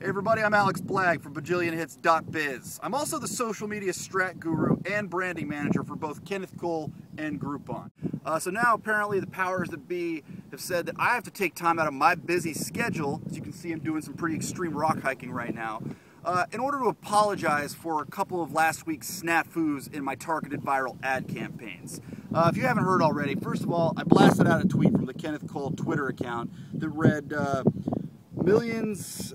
Hey everybody, I'm Blagg from bajillionhits.biz. I'm also the social media strat guru and branding manager for both Kenneth and Groupon. So now apparently the powers that be have said that I have to take time out of my busy schedule, as you can see I'm doing some pretty extreme rock hiking right now, in order to apologize for a couple of last week's snafus in my targeted viral ad campaigns. If you haven't heard already, first of all, I blasted out a tweet from the Kenneth Twitter account that read, Millions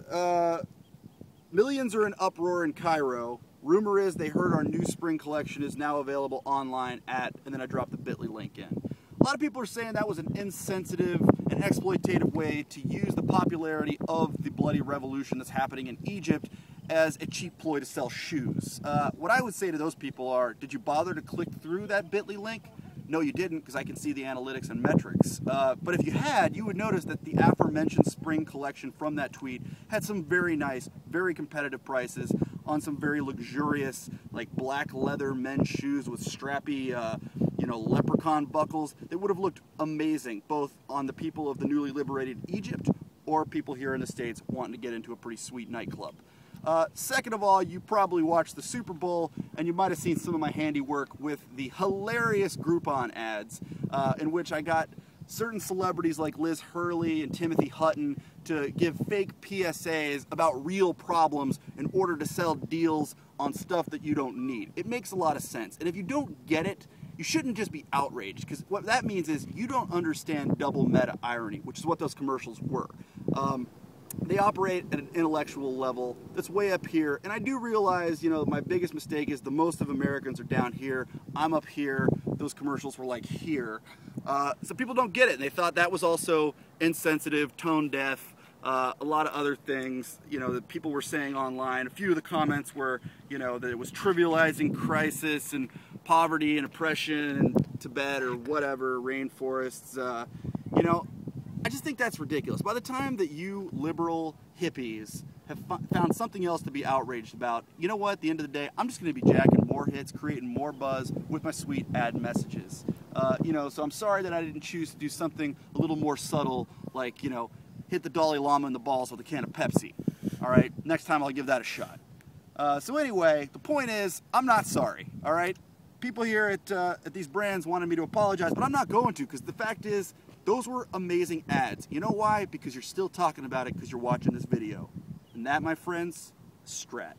are in uproar in Cairo. Rumor is they heard our new spring collection is now available online at, and then I dropped the bit.ly link in. A lot of people are saying that was an insensitive and exploitative way to use the popularity of the bloody revolution that's happening in Egypt as a cheap ploy to sell shoes. What I would say to those people are, did you bother to click through that bit.ly link? No, you didn't, because I can see the analytics and metrics. But if you had, you would notice that the aforementioned spring collection from that tweet had some very nice, very competitive prices on some very luxurious, like black leather men's shoes with strappy, leprechaun buckles that would have looked amazing, both on the people of the newly liberated Egypt or people here in the States wanting to get into a pretty sweet nightclub. Second of all, you probably watched the Super Bowl and you might have seen some of my handiwork with the hilarious Groupon ads in which I got certain celebrities like Liz Hurley and Timothy Hutton to give fake PSAs about real problems in order to sell deals on stuff that you don't need. It makes a lot of sense. And if you don't get it, you shouldn't just be outraged, because what that means is you don't understand double meta irony, which is what those commercials were. They operate at an intellectual level that's way up here, and I do realize, my biggest mistake is the most of Americans are down here, I'm up here, those commercials were like here. So people don't get it, and they thought that was also insensitive, tone deaf, a lot of other things, that people were saying online. A few of the comments were, that it was trivializing crisis and poverty and oppression in Tibet or whatever, rainforests, I just think that's ridiculous. By the time that you liberal hippies have found something else to be outraged about, you know what, at the end of the day, I'm just going to be jacking more hits, creating more buzz with my sweet ad messages. So I'm sorry that I didn't choose to do something a little more subtle, like, hit the Dalai Lama in the balls with a can of Pepsi. All right, next time I'll give that a shot. So anyway, the point is, I'm not sorry, all right? People here at these brands wanted me to apologize, but I'm not going to, because the fact is, those were amazing ads. You know why? Because you're still talking about it because you're watching this video. And that, my friends, strat.